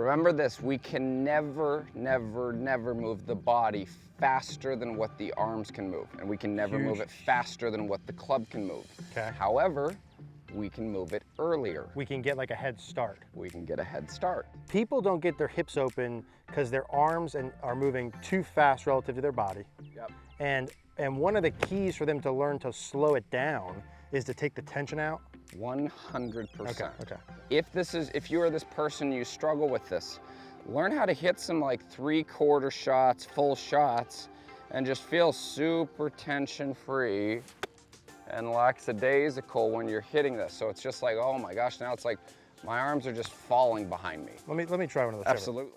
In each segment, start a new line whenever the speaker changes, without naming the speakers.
Remember this, we can never move the body faster than what the arms can move. And we can never move it faster than what the club can move.
Okay.
However, we can move it earlier.
We can get like a head start.
We can get a head start.
People don't get their hips open because their arms are moving too fast relative to their body.
Yep.
And one of the keys for them to learn to slow it down is to take the tension out.
100%.
Okay.
If you are this person, you struggle with this, learn how to hit some like 3/4 shots, full shots, and just feel super tension free and lackadaisical when you're hitting this. So it's just like, oh my gosh, now it's like my arms are just falling behind me.
Let me try one of those.
Absolutely.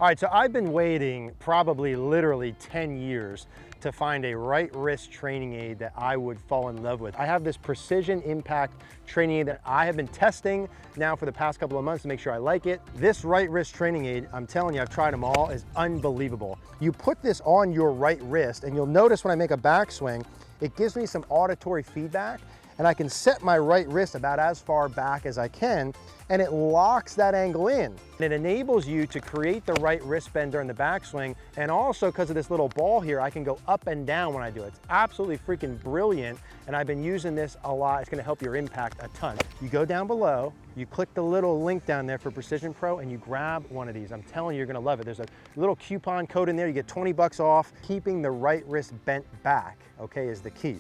All right, so I've been waiting probably literally 10 years to find a right wrist training aid that I would fall in love with. I have this precision impact training aid that I have been testing now for the past couple of months to make sure I like it. This right wrist training aid, I'm telling you, I've tried them all, is unbelievable. You put this on your right wrist and you'll notice when I make a backswing, it gives me some auditory feedback and I can set my right wrist about as far back as I can, and it locks that angle in. And it enables you to create the right wrist bend during the backswing, and also because of this little ball here, I can go up and down when I do it. It's absolutely freaking brilliant, and I've been using this a lot. It's gonna help your impact a ton. You go down below, you click the little link down there for Precision Pro, and you grab one of these. I'm telling you, you're gonna love it. There's a little coupon code in there, you get 20 bucks off. Keeping the right wrist bent back, okay, is the key.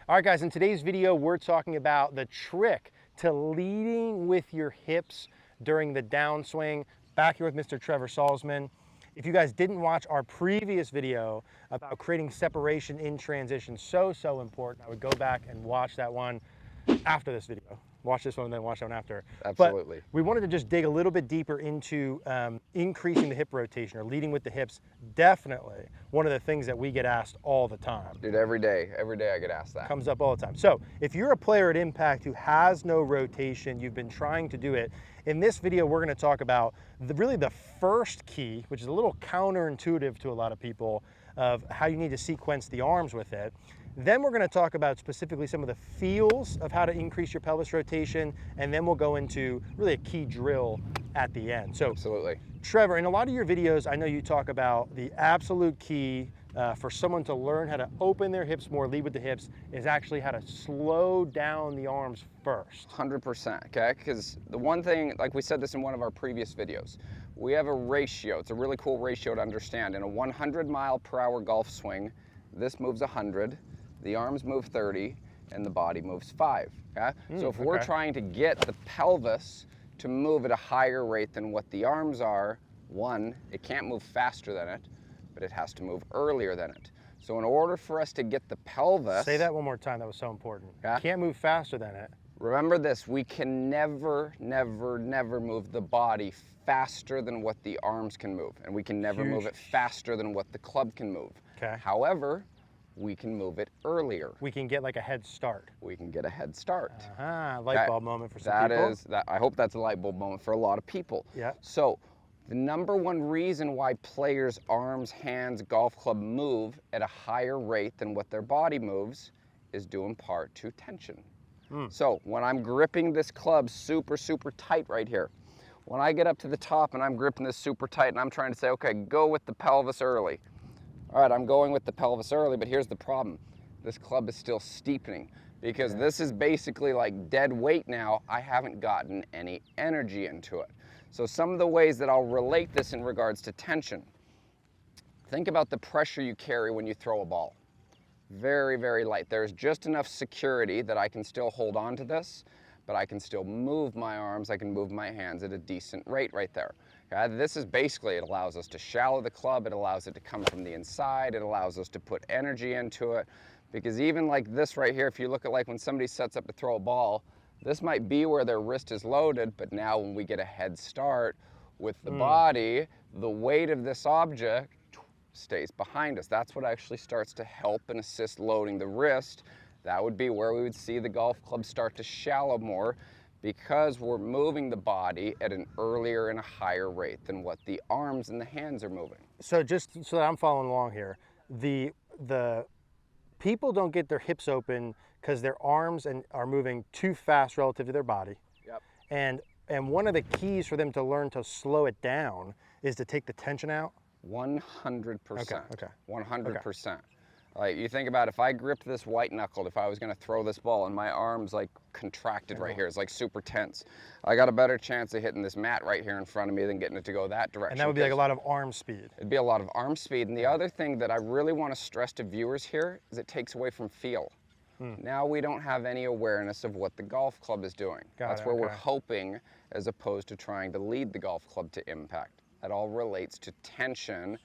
All right, guys, in today's video, we're talking about the trick to leading with your hips during the downswing. Back here with Mr. Trevor Salzman. If you guys didn't watch our previous video about creating separation in transition, so important, I would go back and watch that one after this video. Watch this one and then watch that one after.
Absolutely.
But we wanted to just dig a little bit deeper into increasing the hip rotation or leading with the hips. Definitely one of the things that we get asked all the time.
Dude, every day I get asked that.
Comes up all the time. So if you're a player at Impact who has no rotation, you've been trying to do it, in this video we're going to talk about really the first key, which is a little counterintuitive to a lot of people, of how you need to sequence the arms with it. Then we're going to talk about specifically some of the feels of how to increase your pelvis rotation, and then we'll go into really a key drill at the end. So,
absolutely.
Trevor, in a lot of your videos, I know you talk about the absolute key for someone to learn how to open their hips more, lead with the hips, is actually how to slow down the arms first.
100%, okay? Because the one thing, like we said this in one of our previous videos, we have a ratio. It's a really cool ratio to understand. In a 100-mile-per-hour golf swing, this moves 100. The arms move 30 and the body moves 5, okay? So if we're trying to get the pelvis to move at a higher rate than what the arms are, one, it can't move faster than it, but it has to move earlier than it. So in order for us to get the pelvis...
Say that one more time, that was so important. Yeah? Can't move faster than it.
Remember this, we can never move the body faster than what the arms can move. And we can never move it faster than what the club can move.
Okay.
However, we can move it earlier.
We can get like a head start.
We can get a head start.
Light bulb moment for some people.
I hope that's a light bulb moment for a lot of people.
Yeah.
So the number one reason why players' arms, hands, golf club move at a higher rate than what their body moves is due in part to tension. So when I'm gripping this club super tight right here, when I get up to the top and I'm gripping this super tight and I'm trying to say, okay, go with the pelvis early. All right, I'm going with the pelvis early, but here's the problem. This club is still steepening because this is basically like dead weight now. I haven't gotten any energy into it. So some of the ways that I'll relate this in regards to tension. Think about the pressure you carry when you throw a ball. Very light. There's just enough security that I can still hold on to this, but I can still move my arms, I can move my hands at a decent rate right there. This is basically, it allows us to shallow the club, it allows it to come from the inside, it allows us to put energy into it, because even like this right here, if you look at like when somebody sets up to throw a ball, this might be where their wrist is loaded, but now when we get a head start with the body, the weight of this object stays behind us. That's what actually starts to help and assist loading the wrist. That would be where we would see the golf club start to shallow more, because we're moving the body at an earlier and a higher rate than what the arms and the hands are moving.
So just so that I'm following along here, the people don't get their hips open because their arms are moving too fast relative to their body.
Yep.
And And one of the keys for them to learn to slow it down is to take the tension out.
100%.
Okay.
100%. Like, you think about if I gripped this white knuckled, if I was going to throw this ball and my arms like contracted right here, it's like super tense. I got a better chance of hitting this mat right here in front of me than getting it to go that direction.
And that would be like a lot of arm speed.
It'd be a lot of arm speed. And the other thing that I really want to stress to viewers here is it takes away from feel. Now we don't have any awareness of what the golf club is doing. That's where we're hoping, as opposed to trying to lead the golf club to impact. That all relates to tension,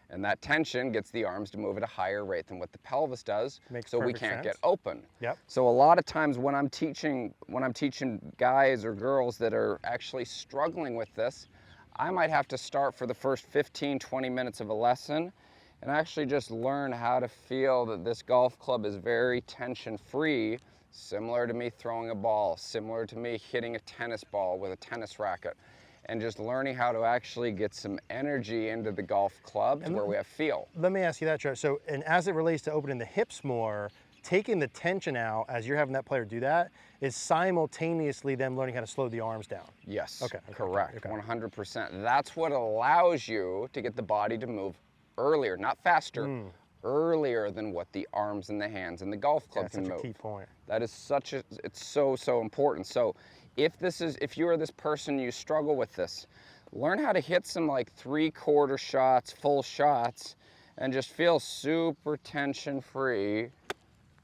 and that tension gets the arms to move at a higher rate than what the pelvis does, so we can't get open. So a lot of times when I'm teaching guys or girls that are actually struggling with this, I might have to start for the first 15, 20 minutes of a lesson and actually just learn how to feel that this golf club is very tension-free, similar to me throwing a ball, similar to me hitting a tennis ball with a tennis racket. And just learning how to actually get some energy into the golf club to where we have feel.
Let me ask you that, Joe. So, and as it relates to opening the hips more, taking the tension out as you're having that player do that is simultaneously them learning how to slow the arms down.
Yes, correct, 100%. That's what allows you to get the body to move earlier, not faster, earlier than what the arms and the hands and the golf club can move.
That's such a key point.
That is it's so important. So if you are this person, you struggle with this, learn how to hit some like 3/4 shots, full shots, and just feel super tension free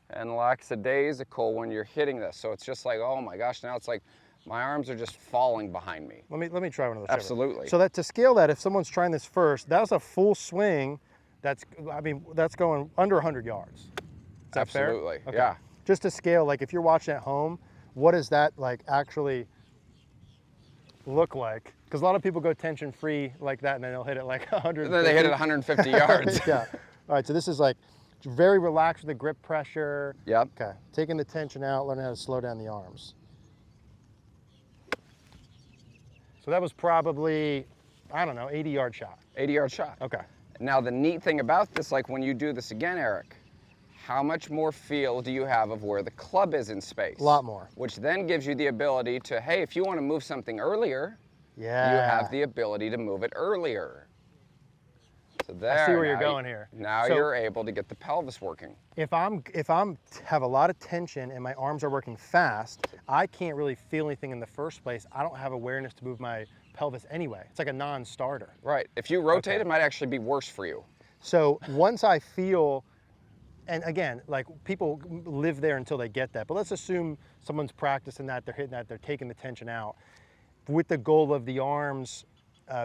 and lackadaisical when you're hitting this. So it's just like, oh my gosh, now it's like my arms are just falling behind me.
Let me try one of those.
Absolutely.
So that to scale that, if someone's trying this first, that was a full swing. That's going under 100 yards. Is that
Absolutely,
fair?
yeah.
Just to scale, like if you're watching at home, what does that like actually look like? Because a lot of people go tension free like that and then they'll hit it like 100.
And then they hit it 150 yards.
Yeah. All right, so this is like very relaxed with the grip pressure.
Yep.
Okay, taking the tension out, learning how to slow down the arms. So that was probably, I don't know, 80-yard shot.
80-yard shot.
Okay.
Now the neat thing about this, like when you do this again, Eric, how much more feel do you have of where the club is in space?
A lot more.
Which then gives you the ability to, hey, if you want to move something earlier, you have the ability to move it earlier. So there,
I see where you're going here.
Now
so
you're able to get the pelvis working.
If I'm have a lot of tension and my arms are working fast, I can't really feel anything in the first place. I don't have awareness to move my pelvis anyway. It's like a non-starter.
Right. If you rotate, it might actually be worse for you.
So once I feel, and again, like people live there until they get that, but let's assume someone's practicing that, they're hitting that, they're taking the tension out with the goal of the arms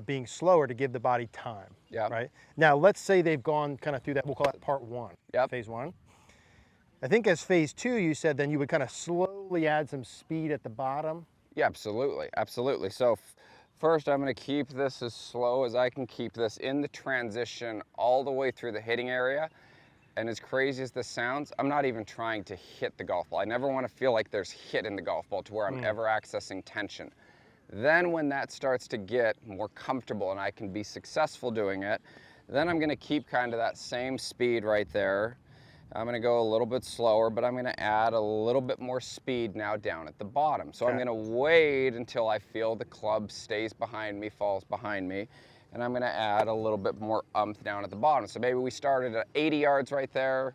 being slower to give the body time.
Yeah.
Right. Now, let's say they've gone kind of through that. We'll call that part one.
Yep.
Phase one. I think as phase two, you said then you would kind of slowly add some speed at the bottom.
Yeah, absolutely, absolutely. So first, I'm going to keep this as slow as I can keep this in the transition all the way through the hitting area. And as crazy as this sounds, I'm not even trying to hit the golf ball. I never want to feel like there's hit in the golf ball to where I'm ever accessing tension. Then when that starts to get more comfortable and I can be successful doing it, then I'm going to keep kind of that same speed right there. I'm going to go a little bit slower, but I'm going to add a little bit more speed now down at the bottom. So I'm going to wait until I feel the club stays behind me, falls behind me, and I'm going to add a little bit more umph down at the bottom. So maybe we started at 80 yards right there.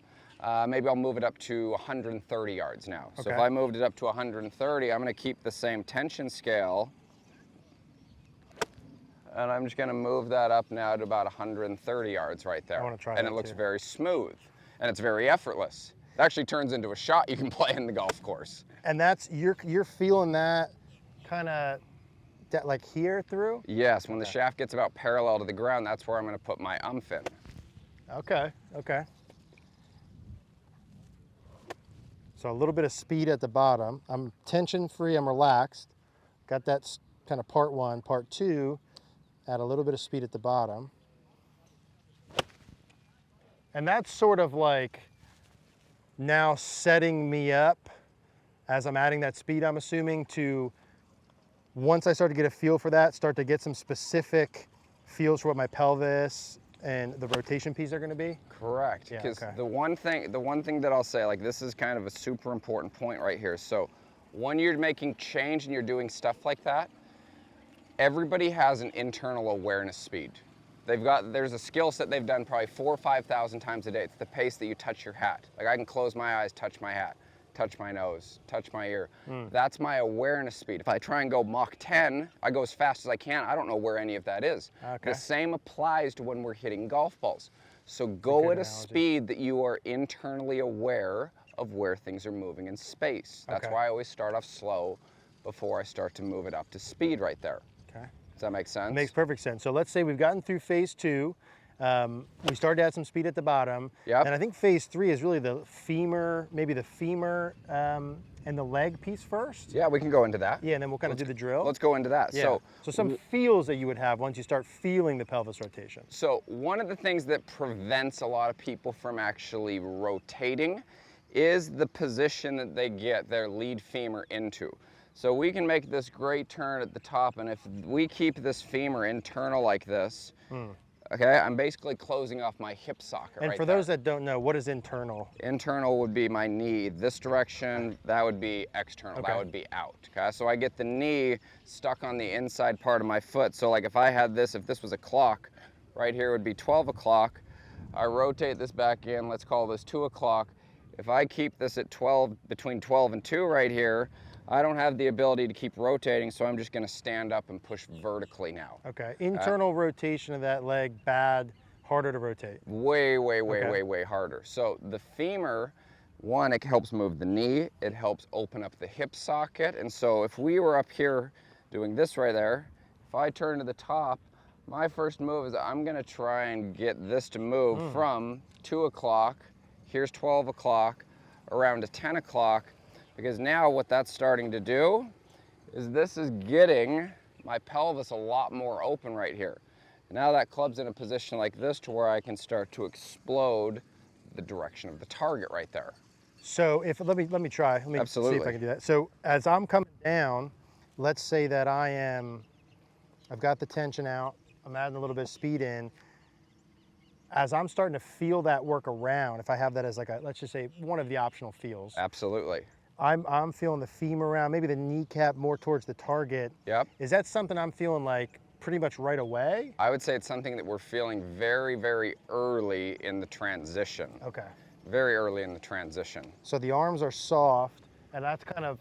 Maybe I'll move it up to 130 yards now. So if I moved it up to 130, I'm going to keep the same tension scale. And I'm just going to move that up now to about 130 yards right there.
I want to try
and
that
it looks
too.
very smooth. And it's very effortless. It actually turns into a shot you can play in the golf course.
And that's, you're feeling that kind of like here through?
Yes, when the shaft gets about parallel to the ground, that's where I'm going to put my umph in.
Okay, okay. So a little bit of speed at the bottom. I'm tension free, I'm relaxed. Got that kind of part one. Part two, add a little bit of speed at the bottom. And that's sort of like now setting me up as I'm adding that speed, I'm assuming, to once I start to get a feel for that, start to get some specific feels for what my pelvis and the rotation piece are going to be?
Correct. Because the one thing that I'll say, like, this is kind of a super important point right here. So when you're making change and you're doing stuff like that, everybody has an internal awareness speed. There's a skill set they've done probably 4,000 or 5,000 times a day. It's the pace that you touch your hat. Like I can close my eyes, touch my hat, touch my nose, touch my ear. That's my awareness speed. If I try and go Mach 10, I go as fast as I can. I don't know where any of that is.
Okay.
The same applies to when we're hitting golf balls. So go at a speed that you are internally aware of where things are moving in space. That's why I always start off slow before I start to move it up to speed right there.
Okay.
Does that make sense?
It makes perfect sense. So let's say we've gotten through phase 2. We started to add some speed at the bottom.
Yep.
And I think phase 3 is really the femur, maybe the femur and the leg piece first.
Yeah, we can go into that.
Yeah, and then we'll kind of do the drill.
Let's go into that.
Yeah. So some feels that you would have once you start feeling the pelvis rotation.
So one of the things that prevents a lot of people from actually rotating is the position that they get their lead femur into. So we can make this great turn at the top, and if we keep this femur internal like this, okay, I'm basically closing off my hip socket.
And
right
for
there.
those that don't know, what is internal?
Internal would be my knee this direction, that would be external, that would be out. Okay, so I get the knee stuck on the inside part of my foot. So like if I had this, if this was a clock, right here would be 12 o'clock. I rotate this back in, let's call this 2 o'clock. If I keep this at 12, between 12 and 2 right here, I don't have the ability to keep rotating, so I'm just gonna stand up and push vertically now.
Okay, internal rotation of that leg, bad, harder to rotate.
Way harder. So the femur, one, it helps move the knee, it helps open up the hip socket, and so if we were up here doing this right there, if I turn to the top, my first move is I'm gonna try and get this to move from 2 o'clock, here's 12 o'clock, around to 10 o'clock, because now what that's starting to do is this is getting my pelvis a lot more open right here. Now that club's in a position like this to where I can start to explode the direction of the target right there.
So if let me try. Let me see if I can do that. So as I'm coming down, let's say that I've got the tension out, I'm adding a little bit of speed in. As I'm starting to feel that work around, if I have that as like a, let's just say one of the optional feels.
Absolutely.
I'm feeling the femur around, maybe the kneecap more towards the target.
Yep.
Is that something I'm feeling like pretty much right away?
I would say it's something that we're feeling very early in the transition.
Okay.
Very early in the transition.
So the arms are soft, and that's kind of,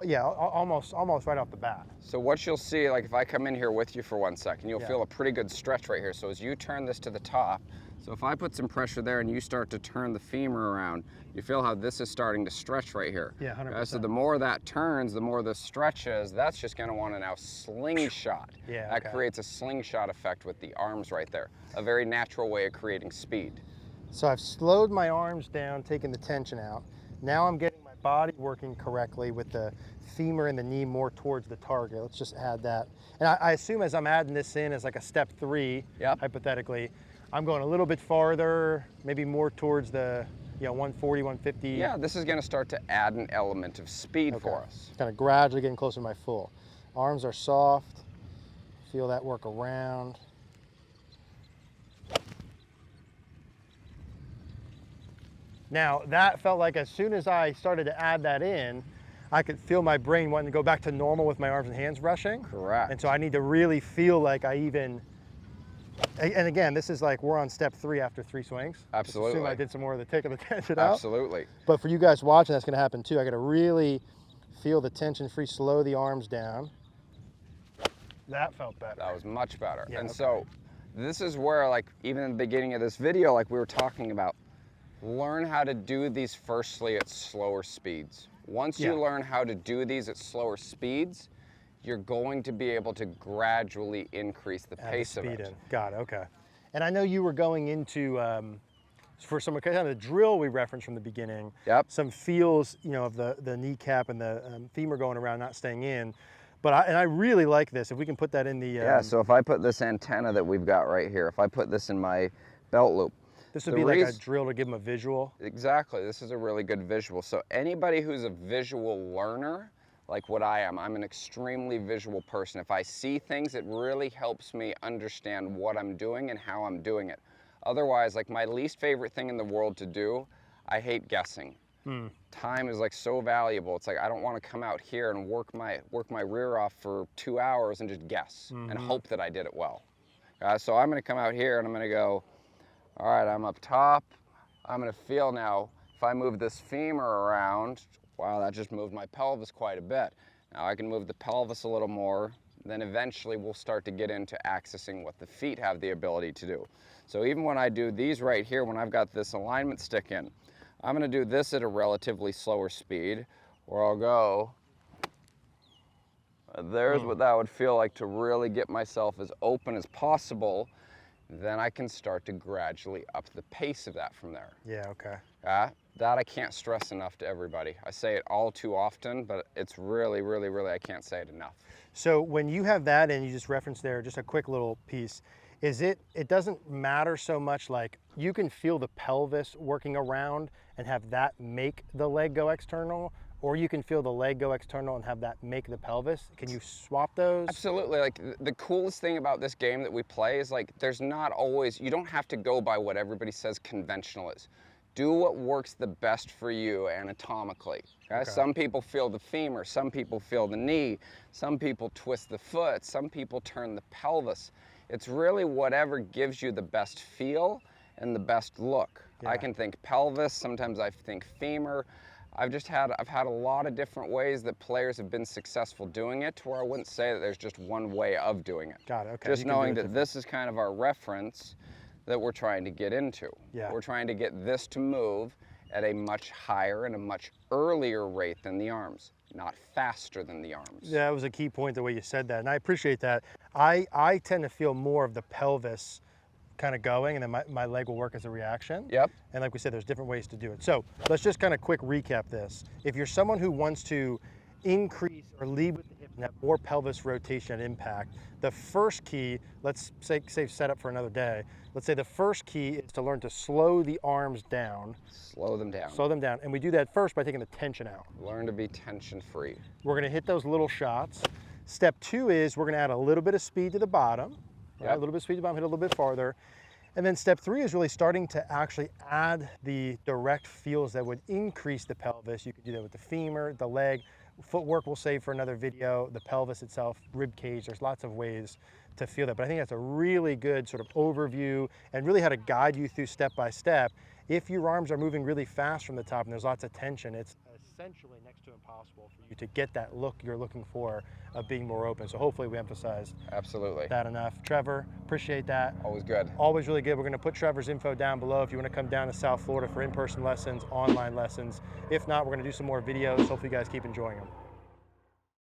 yeah, almost right off the bat.
So what you'll see, like if I come in here with you for 1 second, you'll feel a pretty good stretch right here. So as you turn this to the top, so if I put some pressure there and you start to turn the femur around, you feel how this is starting to stretch right here.
Yeah, 100%.
So the more that turns, the more this stretches, that's just gonna wanna now slingshot.
Yeah,
That creates a slingshot effect with the arms right there. A very natural way of creating speed.
So I've slowed my arms down, taking the tension out. Now I'm getting my body working correctly with the femur and the knee more towards the target. Let's just add that. And I assume as I'm adding this in as like a step 3, hypothetically, I'm going a little bit farther, maybe more towards the 140, 150.
Yeah, this is gonna start to add an element of speed for us.
Kind of gradually getting closer to my full. Arms are soft. Feel that work around. Now, that felt like as soon as I started to add that in, I could feel my brain wanting to go back to normal with my arms and hands rushing.
Correct.
And so I need to really feel like I even, and again, this is like we're on step 3 after 3 swings.
Absolutely.
Assume I did some more of the taking the tension out.
Absolutely.
But for you guys watching, that's gonna happen too. I gotta really feel the tension free, slow the arms down. That felt better.
That was much better.
Yeah,
and so this is where, like, even in the beginning of this video, like we were talking about, learn how to do these firstly at slower speeds. Once you learn how to do these at slower speeds, you're going to be able to gradually increase the pace of it.
Got it, okay. And I know you were going into, for some kind of the drill we referenced from the beginning, some feels, of the kneecap and the femur going around, not staying in. But I really like this. If we can put that in the...
yeah, so if I put this antenna that we've got right here, if I put this in my belt loop.
This would be like a drill to give them a visual.
Exactly, this is a really good visual. So anybody who's a visual learner, like what I am, I'm an extremely visual person. If I see things, it really helps me understand what I'm doing and how I'm doing it. Otherwise, like my least favorite thing in the world to do, I hate guessing. Time is like so valuable. It's like I don't want to come out here and work my rear off for 2 hours and just guess and hope that I did it well. So I'm going to come out here and I'm going to go, all right, I'm up top. I'm going to feel now, if I move this femur around, wow, that just moved my pelvis quite a bit. Now I can move the pelvis a little more, then eventually we'll start to get into accessing what the feet have the ability to do. So even when I do these right here, when I've got this alignment stick in, I'm going to do this at a relatively slower speed, where I'll go, there's what that would feel like to really get myself as open as possible. Then I can start to gradually up the pace of that from there.
Yeah, okay.
That I can't stress enough to everybody. I say it all too often, but it's really, really, really, I can't say it enough.
So when you have that and you just referenced there, just a quick little piece, it doesn't matter so much, like you can feel the pelvis working around and have that make the leg go external, or you can feel the leg go external and have that make the pelvis. Can you swap those?
Absolutely. Like the coolest thing about this game that we play is like there's not always, you don't have to go by what everybody says conventional is. Do what works the best for you anatomically. Okay? Some people feel the femur, some people feel the knee, some people twist the foot, some people turn the pelvis. It's really whatever gives you the best feel and the best look. I can think pelvis, sometimes I think femur. I've had a lot of different ways that players have been successful doing it, to where I wouldn't say that there's just one way of doing it.
Got it, okay.
Just knowing that this is kind of our reference that we're trying to get into.
Yeah.
We're trying to get this to move at a much higher and a much earlier rate than the arms, not faster than the arms.
Yeah, that was a key point, the way you said that, and I appreciate that. I tend to feel more of the pelvis kind of going, and then my leg will work as a reaction.
Yep.
And like we said, there's different ways to do it. So let's just kind of quick recap this. If you're someone who wants to increase or lead with the hip and have more pelvis rotation and impact, the first key, let's say set up for another day, let's say the first key is to learn to slow the arms down.
Slow them down.
Slow them down. And we do that first by taking the tension out.
Learn to be tension free.
We're going to hit those little shots. Step 2 is we're going to add a little bit of speed to the bottom. Right? A little bit of speed to the bottom, hit a little bit farther. And then step 3 is really starting to actually add the direct feels that would increase the pelvis. You could do that with the femur, the leg. Footwork we'll save for another video, the pelvis itself, rib cage. There's lots of ways to feel that. But I think that's a really good sort of overview and really how to guide you through step by step. If your arms are moving really fast from the top and there's lots of tension, it's essentially next to impossible for you to get that look you're looking for of being more open. So hopefully we emphasized that enough. Trevor, appreciate that.
Always good.
Always really good. We're going to put Trevor's info down below if you want to come down to South Florida for in-person lessons, online lessons. If not, we're going to do some more videos. Hopefully you guys keep enjoying them.